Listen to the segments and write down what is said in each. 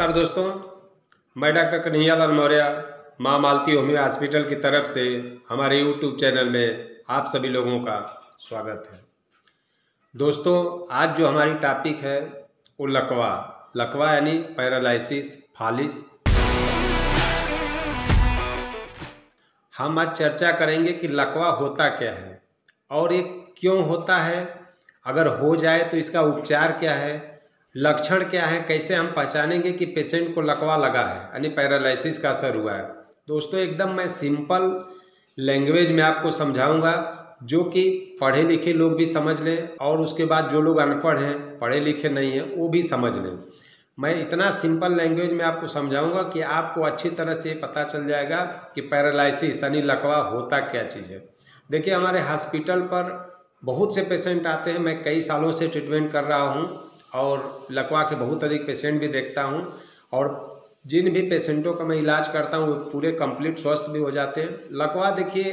नमस्कार दोस्तों, मैं डॉक्टर कन्हैया लाल मौर्य माँ मालती होम्यो हॉस्पिटल की तरफ से हमारे यूट्यूब चैनल में आप सभी लोगों का स्वागत है। दोस्तों, आज जो हमारी टॉपिक है वो लकवा यानी पैरालिसिस फालिस। हम आज चर्चा करेंगे कि लकवा होता क्या है और ये क्यों होता है, अगर हो जाए तो इसका उपचार क्या है, लक्षण क्या है, कैसे हम पहचानेंगे कि पेशेंट को लकवा लगा है यानी पैरालिसिस का असर हुआ है। दोस्तों, एकदम मैं सिंपल लैंग्वेज में आपको समझाऊंगा जो कि पढ़े लिखे लोग भी समझ लें और उसके बाद जो लोग अनपढ़ हैं, पढ़े लिखे नहीं हैं, वो भी समझ लें। मैं इतना सिंपल लैंग्वेज में आपको समझाऊंगा कि आपको अच्छी तरह से पता चल जाएगा कि पैरालिसिस यानी लकवा होता क्या चीज़ है। देखिए, हमारे हॉस्पिटल पर बहुत से पेशेंट आते हैं। मैं कई सालों से ट्रीटमेंट कर रहा हूँ और लकवा के बहुत अधिक पेशेंट भी देखता हूँ और जिन भी पेशेंटों का मैं इलाज करता हूँ वो पूरे कंप्लीट स्वस्थ भी हो जाते हैं। लकवा देखिए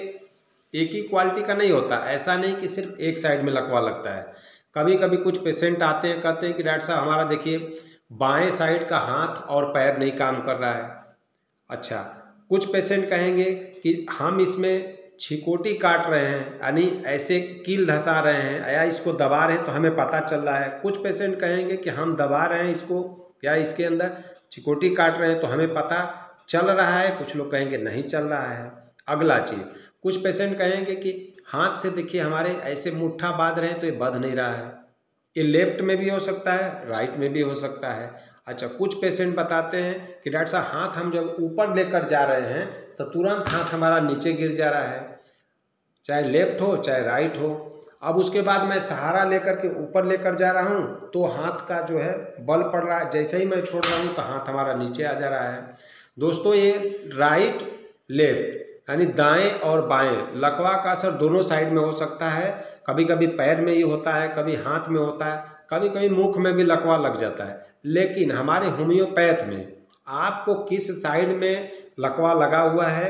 एक ही क्वालिटी का नहीं होता, ऐसा नहीं कि सिर्फ एक साइड में लकवा लगता है। कभी कभी कुछ पेशेंट आते हैं, कहते हैं कि डॉक्टर साहब हमारा देखिए बाएं साइड का हाथ और पैर नहीं काम कर रहा है। अच्छा, कुछ पेशेंट कहेंगे कि हम इसमें छिकोटी काट रहे हैं यानी ऐसे कील धंसा रहे हैं या इसको दबा रहे हैं तो हमें पता चल रहा है। कुछ पेशेंट कहेंगे कि हम दबा रहे हैं इसको या इसके अंदर छिकोटी काट रहे हैं तो हमें पता चल रहा है। कुछ लोग कहेंगे नहीं चल रहा है। अगला चीज़, कुछ पेशेंट कहेंगे कि हाथ से देखिए हमारे ऐसे मुट्ठा बांध रहे हैं तो ये बंध नहीं रहा है। ये लेफ्ट में भी हो सकता है, राइट में भी हो सकता है। अच्छा, कुछ पेशेंट बताते हैं कि डॉक्टर साहब हाथ हम जब ऊपर लेकर जा रहे हैं तो तुरंत हाथ हमारा नीचे गिर जा रहा है, चाहे लेफ्ट हो चाहे राइट हो। अब उसके बाद मैं सहारा लेकर के ऊपर लेकर जा रहा हूँ तो हाथ का जो है बल पड़ रहा है, जैसे ही मैं छोड़ रहा हूँ तो हाथ हमारा नीचे आ जा रहा है। दोस्तों, ये राइट लेफ्ट यानी दाएं और बाएं लकवा का असर दोनों साइड में हो सकता है। कभी कभी पैर में ही होता है, कभी हाथ में होता है, कभी कभी मुख में भी लकवा लग जाता है। लेकिन हमारे होम्योपैथ में आपको किस साइड में लकवा लगा हुआ है,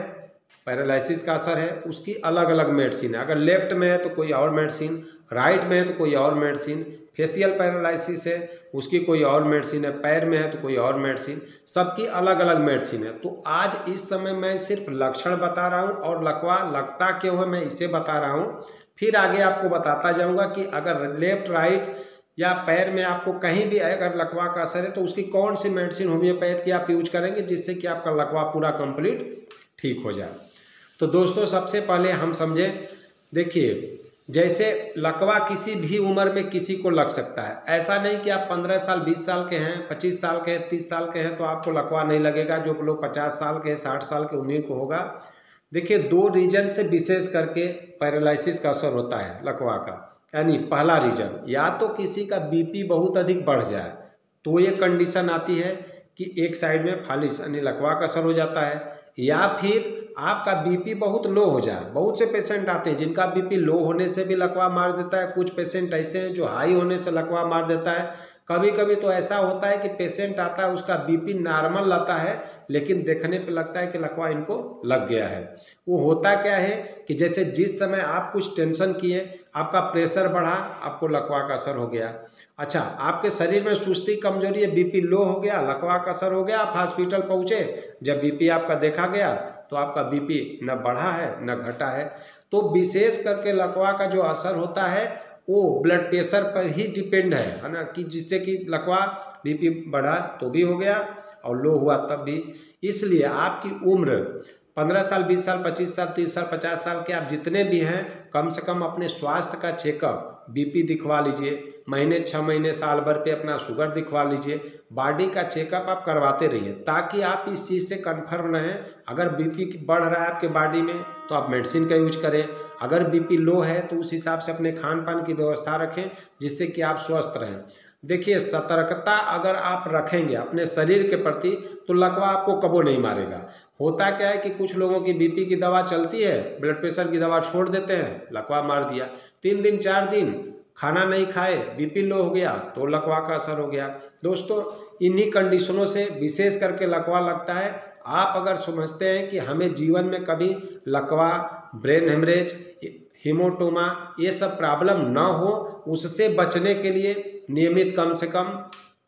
पैरालिसिस का असर है, उसकी अलग अलग मेडिसिन है। अगर लेफ्ट में है तो कोई और मेडिसिन, राइट में है तो कोई और मेडिसिन, फेशियल पैरालिसिस है उसकी कोई और मेडिसिन है, पैर में है तो कोई और मेडिसिन, सबकी अलग अलग मेडिसिन है। तो आज इस समय मैं सिर्फ लक्षण बता रहा हूँ और लकवा लगता क्यों है मैं इसे बता रहा हूँ। फिर आगे आपको बताता जाऊँगा कि अगर लेफ्ट राइट या पैर में आपको कहीं भी अगर लकवा का असर है तो उसकी कौन सी मेडिसिन होम्योपैथ की आप यूज करेंगे जिससे कि आपका लकवा पूरा कंप्लीट ठीक हो जाए। तो दोस्तों, सबसे पहले हम समझें, देखिए जैसे लकवा किसी भी उम्र में किसी को लग सकता है। ऐसा नहीं कि आप 15 साल 20 साल के हैं, 25 साल के हैं, 30 साल के हैं तो आपको लकवा नहीं लगेगा। जो लोग 50 साल के 60 साल के उन्हीं को होगा। देखिए, दो रीजन से विशेष करके पैरालिसिस का असर होता है लकवा का। यानी पहला रीजन, या तो किसी का बीपी बहुत अधिक बढ़ जाए तो ये कंडीशन आती है कि एक साइड में फालिस यानी लकवा का असर हो जाता है, या फिर आपका बीपी बहुत लो हो जाए। बहुत से पेशेंट आते हैं जिनका बीपी लो होने से भी लकवा मार देता है। कुछ पेशेंट ऐसे हैं जो हाई होने से लकवा मार देता है। कभी कभी तो ऐसा होता है कि पेशेंट आता है उसका बीपी नॉर्मल आता है लेकिन देखने पे लगता है कि लकवा इनको लग गया है। वो होता क्या है कि जैसे जिस समय आप कुछ टेंशन किए, आपका प्रेशर बढ़ा, आपको लकवा का असर हो गया। अच्छा, आपके शरीर में सुस्ती कमजोरी है, बीपी लो हो गया, लकवा का असर हो गया, आप हॉस्पिटल पहुँचे, जब बीपी आपका देखा गया तो आपका बीपी न बढ़ा है न घटा है। तो विशेष करके लकवा का जो असर होता है वो ब्लड प्रेशर पर ही डिपेंड है ना, कि जिससे कि लकवा बीपी बढ़ा तो भी हो गया और लो हुआ तब भी। इसलिए आपकी उम्र 15 साल 20 साल 25 साल 30 साल 50 साल के आप जितने भी हैं, कम से कम अपने स्वास्थ्य का चेकअप, बीपी दिखवा लीजिए, महीने 6 महीने साल भर पे अपना शुगर दिखवा लीजिए, बॉडी का चेकअप आप करवाते रहिए ताकि आप इस चीज़ से कन्फर्म रहें। अगर बीपी बढ़ रहा है आपके बॉडी में तो आप मेडिसिन का यूज करें, अगर बीपी लो है तो उस हिसाब से अपने खान पान की व्यवस्था रखें जिससे कि आप स्वस्थ रहें। देखिए, सतर्कता अगर आप रखेंगे अपने शरीर के प्रति तो लकवा आपको कबो नहीं मारेगा। होता क्या है कि कुछ लोगों की बीपी की दवा चलती है, ब्लड प्रेशर की दवा छोड़ देते हैं, लकवा मार दिया। 3 दिन 4 दिन खाना नहीं खाए, बीपी लो हो गया तो लकवा का असर हो गया। दोस्तों, इन्हीं कंडीशनों से विशेष करके लकवा लगता है। आप अगर समझते हैं कि हमें जीवन में कभी लकवा, ब्रेन हेमरेज, हीमोटोमा ये सब प्रॉब्लम ना हो, उससे बचने के लिए नियमित कम से कम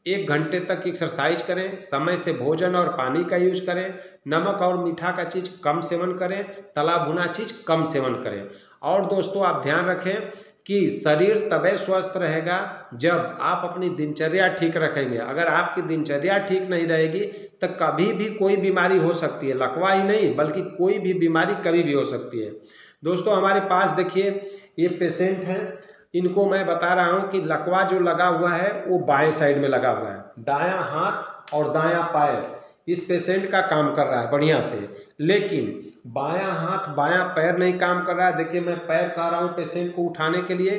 1 घंटे तक एक्सरसाइज करें, समय से भोजन और पानी का यूज करें, नमक और मीठा का चीज़ कम सेवन करें, तला भुना चीज़ कम सेवन करें। और दोस्तों आप ध्यान रखें कि शरीर तभी स्वस्थ रहेगा जब आप अपनी दिनचर्या ठीक रखेंगे। अगर आपकी दिनचर्या ठीक नहीं रहेगी तो कभी भी कोई बीमारी हो सकती है, लकवा ही नहीं बल्कि कोई भी बीमारी कभी भी हो सकती है। दोस्तों हमारे पास देखिए ये पेशेंट हैं, इनको मैं बता रहा हूँ कि लकवा जो लगा हुआ है वो बाएं साइड में लगा हुआ है, दायां हाथ और दायां पैर इस पेशेंट का काम कर रहा है बढ़िया से, लेकिन बायां हाथ बायां पैर नहीं काम कर रहा है। देखिए मैं पैर कह रहा हूँ पेशेंट को उठाने के लिए,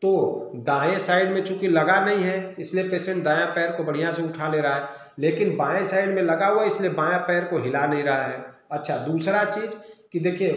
तो दाएं साइड में चूंकि लगा नहीं है इसलिए पेशेंट दायां पैर को बढ़िया से उठा ले रहा है, लेकिन बाएं साइड में लगा हुआ इसलिए बायां पैर को हिला नहीं रहा है। अच्छा दूसरा चीज़ कि देखिए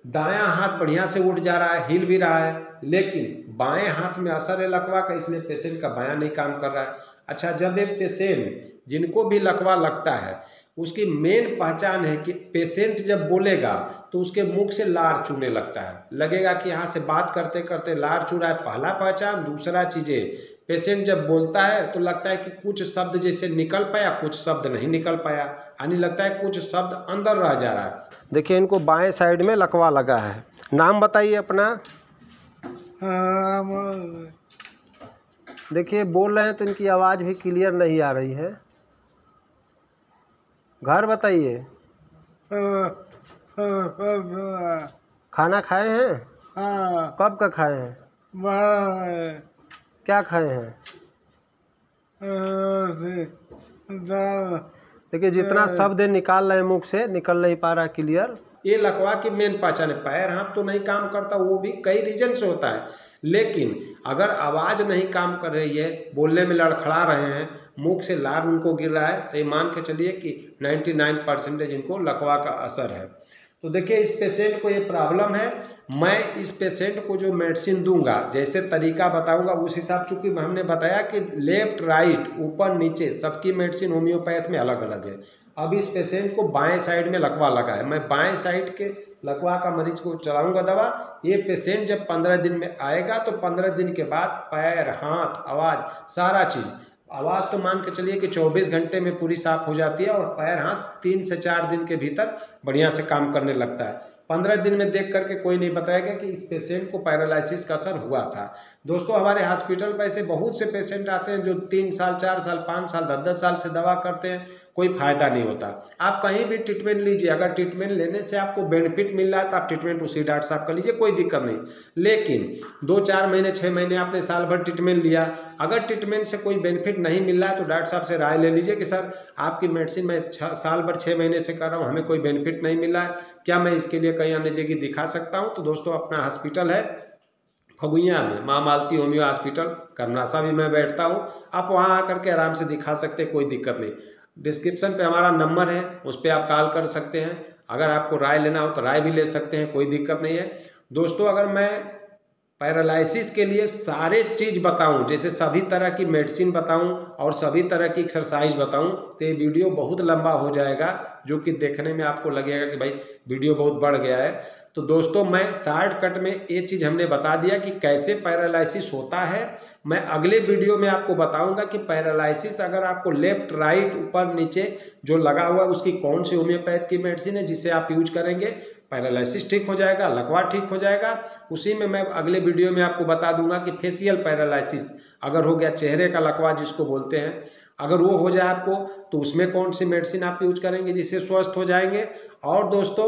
दायां हाथ बढ़िया से उठ जा रहा है, हिल भी रहा है, लेकिन बाएं हाथ में असर है लकवा का इसलिए पेशेंट का बायां नहीं काम कर रहा है। अच्छा जब ये पेशेंट जिनको भी लकवा लगता है उसकी मेन पहचान है कि पेशेंट जब बोलेगा तो उसके मुख से लार चूने लगता है, लगेगा कि यहाँ से बात करते करते लार चू रहा है, पहला पहचान। दूसरा चीज़ें पेशेंट जब बोलता है तो लगता है कि कुछ शब्द जैसे निकल पाया कुछ शब्द नहीं निकल पाया, यानी लगता है कुछ शब्द अंदर रह जा रहा है। देखिए इनको बाएं साइड में लकवा लगा है। नाम बताइए अपना। देखिए बोल रहे हैं तो इनकी आवाज़ भी क्लियर नहीं आ रही है। घर बताइए। खाना खाए हैं? कब का खाए हैं? क्या खाए हैं? देखिए जितना शब्द निकाल रहे हैं मुख से निकल नहीं पा रहा क्लियर। ये लकवा की मेन पहचान है। पैर हाथ तो नहीं काम करता, वो भी कई रीजन से होता है, लेकिन अगर आवाज़ नहीं काम कर रही है, बोलने में लड़खड़ा रहे हैं, मुख से लार उनको गिर रहा है, तो ये मान के चलिए कि 99% इनको लकवा का असर है। तो देखिए इस पेशेंट को ये प्रॉब्लम है। मैं इस पेशेंट को जो मेडिसिन दूंगा, जैसे तरीका बताऊंगा उस हिसाब, चूँकि हमने बताया कि लेफ्ट राइट ऊपर नीचे सबकी मेडिसिन होम्योपैथ में अलग अलग है। अब इस पेशेंट को बाएं साइड में लकवा लगा है, मैं बाएं साइड के लकवा का मरीज को चलाऊंगा दवा। ये पेशेंट जब 15 दिन में आएगा तो 15 दिन के बाद पैर हाथ आवाज़ सारा चीज़, आवाज़ तो मान के चलिए कि 24 घंटे में पूरी साफ हो जाती है और पैर हाथ 3 से 4 दिन के भीतर बढ़िया से काम करने लगता है। 15 दिन में देख करके कोई नहीं बताएगा कि इस पेशेंट को पैरालिसिस का असर हुआ था। दोस्तों हमारे हॉस्पिटल पर ऐसे बहुत से पेशेंट आते हैं जो 3 साल 4 साल 5 साल 10-10 साल से दवा करते हैं, कोई फायदा नहीं होता। आप कहीं भी ट्रीटमेंट लीजिए, अगर ट्रीटमेंट लेने से आपको बेनिफिट मिल रहा है तो आप ट्रीटमेंट उसी डॉक्टर साहब का लीजिए, कोई दिक्कत नहीं। लेकिन 2-4 महीने 6 महीने आपने साल भर ट्रीटमेंट लिया, अगर ट्रीटमेंट से कोई बेनिफिट नहीं मिल रहा है तो डॉक्टर साहब से राय ले लीजिए कि सर आपकी मेडिसिन मैं साल भर 6 महीने से कर रहा हूँ, हमें कोई बेनिफिट नहीं मिला है, क्या मैं इसके लिए कहीं अन्य जगह दिखा सकता हूँ। तो दोस्तों अपना हॉस्पिटल है फगुइया में, माँ मालती होम्यो हॉस्पिटल, करनासा भी मैं बैठता हूँ, आप वहाँ आकर के आराम से दिखा सकते हैं, कोई दिक्कत नहीं। डिस्क्रिप्शन पे हमारा नंबर है, उस पर आप कॉल कर सकते हैं। अगर आपको राय लेना हो तो राय भी ले सकते हैं, कोई दिक्कत नहीं है। दोस्तों अगर मैं पैरालिसिस के लिए सारे चीज़ बताऊं, जैसे सभी तरह की मेडिसिन बताऊं और सभी तरह की एक्सरसाइज बताऊं, तो ये वीडियो बहुत लंबा हो जाएगा, जो कि देखने में आपको लगेगा कि भाई वीडियो बहुत बढ़ गया है। तो दोस्तों मैं शॉर्टकट में ये चीज़ हमने बता दिया कि कैसे पैरालिसिस होता है। मैं अगले वीडियो में आपको बताऊंगा कि पैरालिसिस अगर आपको लेफ्ट राइट ऊपर नीचे जो लगा हुआ है उसकी कौन सी होम्योपैथ की मेडिसिन है जिसे आप यूज करेंगे, पैरालिसिस ठीक हो जाएगा, लकवा ठीक हो जाएगा। उसी में मैं अगले वीडियो में आपको बता दूंगा कि फेशियल पैरालिसिस अगर हो गया, चेहरे का लकवा जिसको बोलते हैं, अगर वो हो जाए आपको तो उसमें कौन सी मेडिसिन आप यूज करेंगे जिससे स्वस्थ हो जाएंगे। और दोस्तों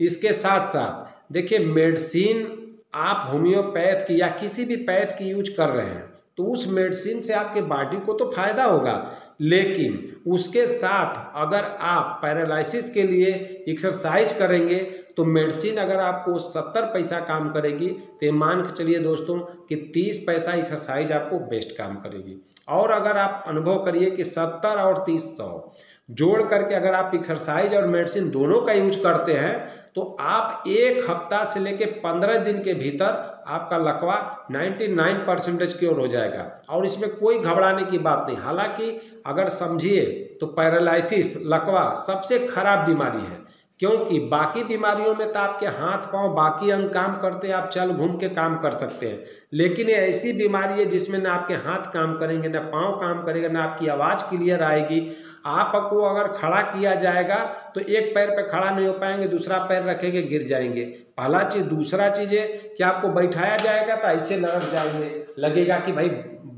इसके साथ साथ देखिए मेडिसिन आप होम्योपैथ की या किसी भी पैथ की यूज कर रहे हैं तो उस मेडिसिन से आपके बॉडी को तो फायदा होगा, लेकिन उसके साथ अगर आप पैरालिसिस के लिए एक्सरसाइज करेंगे तो मेडिसिन अगर आपको 70 पैसा काम करेगी तो मान के चलिए दोस्तों कि 30 पैसा एक्सरसाइज आपको बेस्ट काम करेगी। और अगर आप अनुभव करिए कि 70 और 30 100 जोड़ करके अगर आप एक्सरसाइज और मेडिसिन दोनों का यूज करते हैं तो आप 1 हफ्ता से लेके 15 दिन के भीतर आपका लकवा 99% क्योर हो जाएगा। और इसमें कोई घबराने की बात नहीं। हालांकि अगर समझिए तो पैरालिसिस लकवा सबसे खराब बीमारी है, क्योंकि बाकी बीमारियों में तो आपके हाथ पांव बाकी अंग काम करते हैं, आप चल घूम के काम कर सकते हैं, लेकिन ये ऐसी बीमारी है जिसमें ना आपके हाथ काम करेंगे, ना पांव काम करेगा, ना आपकी आवाज़ क्लियर आएगी। आपको अगर खड़ा किया जाएगा तो एक पैर पे खड़ा नहीं हो पाएंगे, दूसरा पैर रखेंगे गिर जाएंगे, पहला चीज़। दूसरा चीज़ है कि आपको बैठाया जाएगा तो ऐसे लड़क जाएंगे, लगेगा कि भाई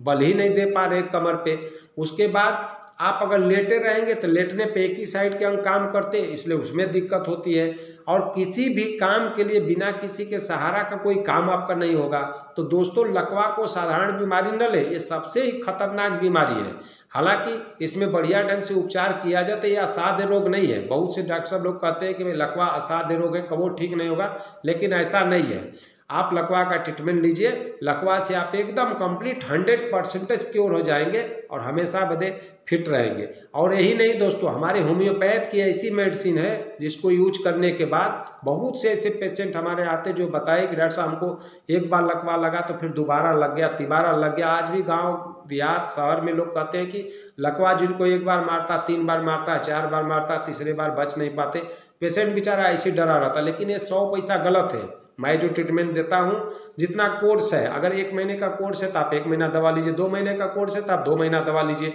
बल ही नहीं दे पा रहे कमर पे। उसके बाद आप अगर लेटे रहेंगे तो लेटने पे एक ही साइड के अंग काम करते हैं, इसलिए उसमें दिक्कत होती है। और किसी भी काम के लिए बिना किसी के सहारा का कोई काम आपका नहीं होगा। तो दोस्तों, लकवा को साधारण बीमारी न ले, ये सबसे ही खतरनाक बीमारी है। हालांकि इसमें बढ़िया ढंग से उपचार किया जाता है, ये असाध्य रोग नहीं है। बहुत से डॉक्टर साहब लोग कहते हैं कि भाई लकवा असाध्य रोग है, कबो ठीक नहीं होगा, लेकिन ऐसा नहीं है। आप लकवा का ट्रीटमेंट लीजिए, लकवा से आप एकदम कंप्लीट 100% क्योर हो जाएंगे और हमेशा बदे फिट रहेंगे। और यही नहीं दोस्तों, हमारे होम्योपैथ की ऐसी मेडिसिन है जिसको यूज करने के बाद बहुत से ऐसे पेशेंट हमारे आते जो बताए कि डॉक्टर साहब हमको एक बार लकवा लगा तो फिर दोबारा लग गया, तिबारा लग गया। आज भी गांव देहात शहर में लोग कहते हैं कि लकवा जिनको एक बार मारता, 3 बार मारता, 4 बार मारता, तीसरे बार बच नहीं पाते। पेशेंट बेचारा ऐसे डरा रहता, लेकिन ये 100 पैसा गलत है। मैं जो ट्रीटमेंट देता हूँ, जितना कोर्स है, अगर 1 महीने का कोर्स है तो आप 1 महीना दवा लीजिए, 2 महीने का कोर्स है तो आप 2 महीना दवा लीजिए।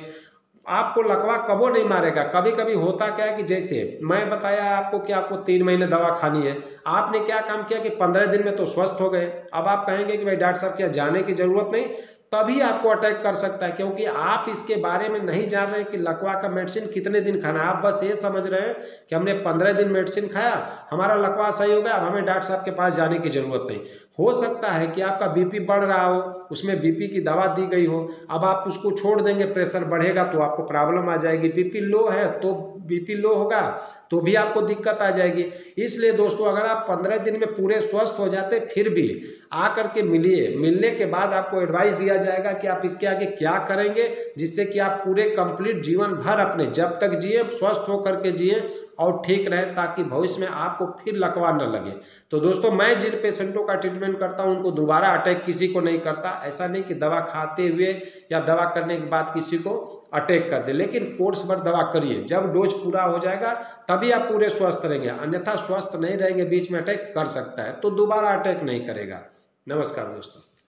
आपको लकवा कबो नहीं मारेगा। कभी कभी होता क्या है कि जैसे मैं बताया आपको कि आपको 3 महीने दवा खानी है, आपने क्या काम किया कि 15 दिन में तो स्वस्थ हो गए। अब आप कहेंगे कि भाई डॉक्टर साहब क्या जाने की जरूरत नहीं, तभी आपको अटैक कर सकता है, क्योंकि आप इसके बारे में नहीं जान रहे कि लकवा का मेडिसिन कितने दिन खाना है। आप बस ये समझ रहे हैं कि हमने 15 दिन मेडिसिन खाया, हमारा लकवा सही हो गया, अब हमें डॉक्टर साहब के पास जाने की जरूरत नहीं। हो सकता है कि आपका बीपी बढ़ रहा हो, उसमें बीपी की दवा दी गई हो, अब आप उसको छोड़ देंगे, प्रेशर बढ़ेगा तो आपको प्रॉब्लम आ जाएगी। बीपी लो है तो बीपी लो होगा तो भी आपको दिक्कत आ जाएगी। इसलिए दोस्तों, अगर आप 15 दिन में पूरे स्वस्थ हो जाते फिर भी आकर के मिलिए, मिलने के बाद आपको एडवाइस दिया जाएगा कि आप इसके आगे क्या करेंगे, जिससे कि आप पूरे कंप्लीट जीवन भर अपने जब तक जिए स्वस्थ होकर के जिए और ठीक रहे, ताकि भविष्य में आपको फिर लकवा न लगे। तो दोस्तों, मैं जिन पेशेंटों का ट्रीटमेंट करता हूं उनको दोबारा अटैक किसी को नहीं करता। ऐसा नहीं कि दवा खाते हुए या दवा करने के बाद किसी को अटैक कर दे, लेकिन कोर्स पर दवा करिए। जब डोज पूरा हो जाएगा तभी आप पूरे स्वस्थ रहेंगे, अन्यथा स्वस्थ नहीं रहेंगे, बीच में अटैक कर सकता है, तो दोबारा अटैक नहीं करेगा। नमस्कार दोस्तों।